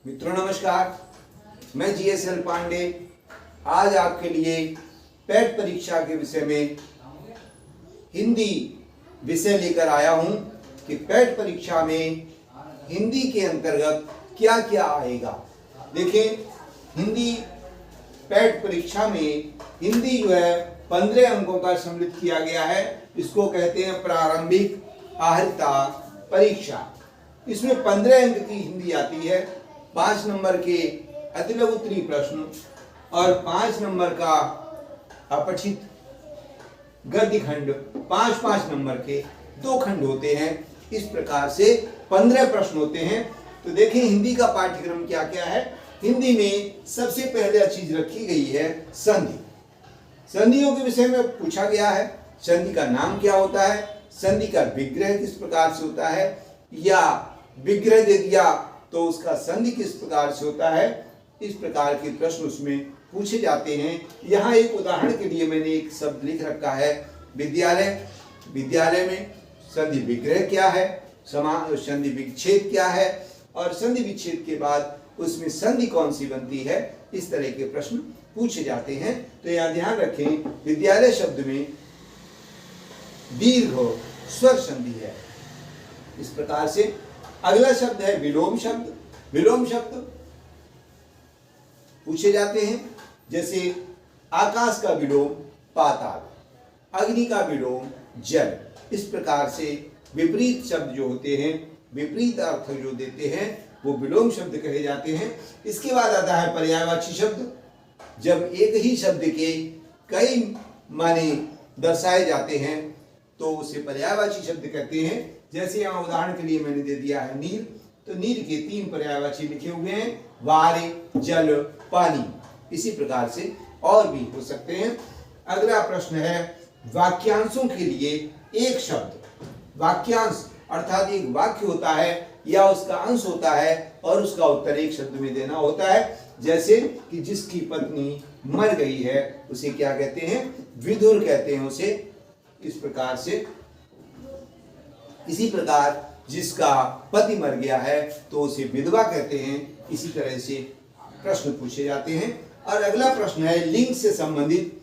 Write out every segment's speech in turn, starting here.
मित्रों नमस्कार, मैं GSL पांडे आज आपके लिए पेट परीक्षा के विषय में हिंदी विषय लेकर आया हूं कि पेट परीक्षा में हिंदी के अंतर्गत क्या क्या आएगा। देखिए, हिंदी पेट परीक्षा में हिंदी जो है 15 अंकों का सम्मिलित किया गया है। इसको कहते हैं प्रारंभिक आहर्ता परीक्षा। इसमें 15 अंक की हिंदी आती है, 5 नंबर के अति लघु उत्तरीय प्रश्न और 5 नंबर का अपठित गद्य खंड, 5-5 नंबर के 2 खंड होते हैं। इस प्रकार से 15 प्रश्न होते हैं। तो देखें हिंदी का पाठ्यक्रम क्या क्या है। हिंदी में सबसे पहले चीज रखी गई है संधि। संधियों के विषय में पूछा गया है, संधि का नाम क्या होता है, संधि का विग्रह किस प्रकार से होता है, या विग्रह दे दिया तो उसका संधि किस प्रकार से होता है। इस प्रकार के प्रश्न उसमें पूछे जाते हैं। यहाँ एक उदाहरण के लिए मैंने एक शब्द लिख रखा है विद्यालय। विद्यालय में संधि विग्रह क्या है, संधि विच्छेद क्या है, और संधि विच्छेद के बाद उसमें संधि कौन सी बनती है। इस तरह के प्रश्न पूछे जाते हैं। तो यहाँ ध्यान रखें, विद्यालय शब्द में दीर्घ स्वर संधि है। इस प्रकार से अगला शब्द है विलोम शब्द। विलोम शब्द पूछे जाते हैं, जैसे आकाश का विलोम पाताल, अग्नि का विलोम जल। इस प्रकार से विपरीत शब्द जो होते हैं, विपरीत अर्थ जो देते हैं, वो विलोम शब्द कहे जाते हैं। इसके बाद आता है पर्यायवाची शब्द। जब एक ही शब्द के कई माने दर्शाए जाते हैं तो उसे पर्यायवाची शब्द कहते हैं। जैसे यहाँ उदाहरण के लिए मैंने दे दिया है नीर, तो नीर के 3 पर्यायवाची लिखे हुए हैं, वारे, जल, पानी। इसी प्रकार से और भी हो सकते हैं। अगला प्रश्न है वाक्यांशों के लिए एक शब्द। वाक्यांश अर्थात एक वाक्य होता है या उसका अंश होता है और उसका उत्तर एक शब्द में देना होता है। जैसे कि जिसकी पत्नी मर गई है उसे क्या कहते हैं, विधुर कहते हैं उसे। इस प्रकार से इसी प्रकार जिसका पति मर गया है तो उसे विधवा कहते हैं। इसी तरह से प्रश्न पूछे जाते हैं। और अगला प्रश्न है लिंग से संबंधित।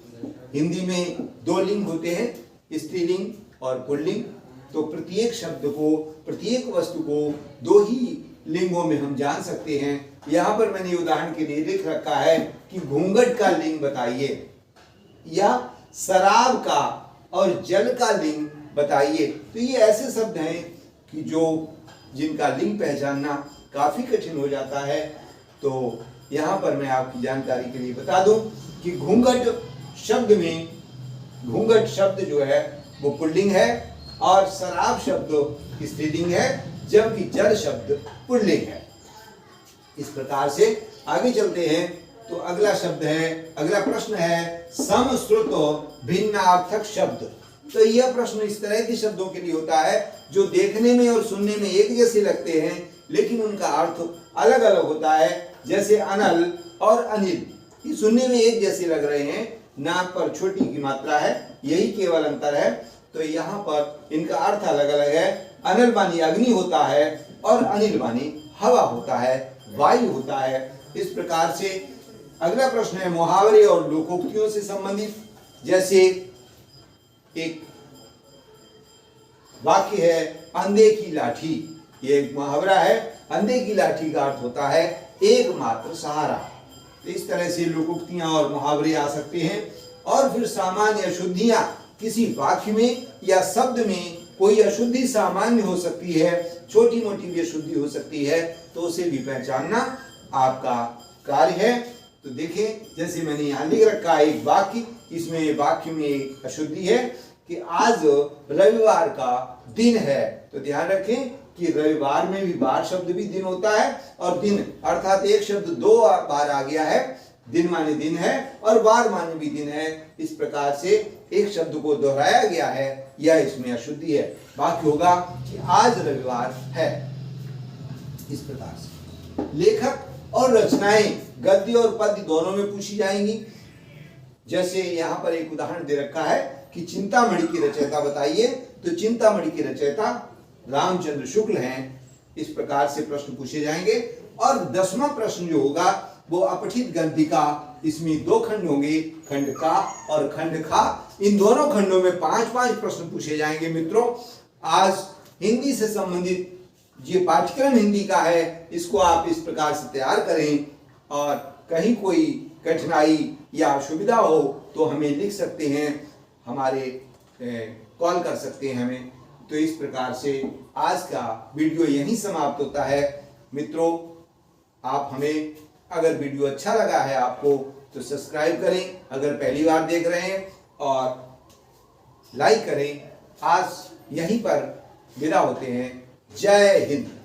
हिंदी में 2 लिंग होते हैं, स्त्रीलिंग और पुल्लिंग। तो प्रत्येक शब्द को, प्रत्येक वस्तु को 2 ही लिंगों में हम जान सकते हैं। यहाँ पर मैंने उदाहरण के लिए लिख रखा है कि घूंघट का लिंग बताइए, या शराब का और जल का लिंग बताइए। तो ये ऐसे शब्द हैं कि जिनका लिंग पहचानना काफी कठिन हो जाता है। तो यहाँ पर मैं आपकी जानकारी के लिए बता दूं कि घूंघट शब्द में, घूंघट शब्द जो है वो पुल्लिंग है और शराब शब्द स्त्रीलिंग है, जबकि जल शब्द पुल्लिंग है। इस प्रकार से आगे चलते हैं। तो अगला शब्द है, अगला प्रश्न है समश्रुत भिन्नार्थक शब्द। तो यह प्रश्न इस तरह के शब्दों के लिए होता है जो देखने में और सुनने में एक जैसे लगते हैं लेकिन उनका अर्थ अलग अलग होता है। जैसे अनल और अनिल, ये सुनने में एक जैसे लग रहे हैं, नाक पर छोटी की मात्रा है, यही केवल अंतर है। तो यहाँ पर इनका अर्थ अलग अलग है। अनल मानी अग्नि होता है और अनिल मानी हवा होता है, वायु होता है। इस प्रकार से अगला प्रश्न है मुहावरे और लोकोक्तियों से संबंधित। जैसे एक वाक्य है अंधे की लाठी, ये एक मुहावरा है। अंधे की लाठी का अर्थ होता है एकमात्र सहारा। तो इस तरह से लोकोक्तियां और मुहावरे आ सकते हैं। और फिर सामान्य अशुद्धियां, किसी वाक्य में या शब्द में कोई अशुद्धि सामान्य हो सकती है, छोटी मोटी भी अशुद्धि हो सकती है, तो उसे भी पहचानना आपका कार्य है। तो देखें, जैसे मैंने यहाँ लिख रखा है एक वाक्य, इसमें वाक्य में एक अशुद्धि है कि आज रविवार का दिन है। तो ध्यान रखें कि रविवार में भी बार शब्द भी दिन होता है, और दिन अर्थात एक शब्द 2 बार आ गया है। दिन माने दिन है और वार माने भी दिन है। इस प्रकार से एक शब्द को दोहराया गया है, यह इसमें अशुद्धि है। वाक्य होगा कि आज रविवार है। इस प्रकार से लेखक और रचनाएं गद्य और पद्य दोनों में पूछी जाएंगी। जैसे यहाँ पर एक उदाहरण दे रखा है कि चिंतामणि की रचयिता बताइए। तो चिंतामणि की रचयिता रामचंद्र शुक्ल हैं। इस प्रकार से प्रश्न पूछे जाएंगे। और 10वां प्रश्न जो होगा वो अपठित ग्रंथि का, इसमें 2 खंड होंगे, खंड का और खंड खा। इन दोनों खंडों में 5-5 प्रश्न पूछे जाएंगे। मित्रों, आज हिंदी से संबंधित ये पाठ्यक्रम हिंदी का है, इसको आप इस प्रकार से तैयार करें और कहीं कोई कठिनाई या असुविधा हो तो हमें लिख सकते हैं, हमारे कॉल कर सकते हैं हमें। तो इस प्रकार से आज का वीडियो यहीं समाप्त होता है। मित्रों, आप हमें, अगर वीडियो अच्छा लगा है आपको तो सब्सक्राइब करें अगर पहली बार देख रहे हैं, और लाइक करें। आज यहीं पर विदा होते हैं। जय हिंद।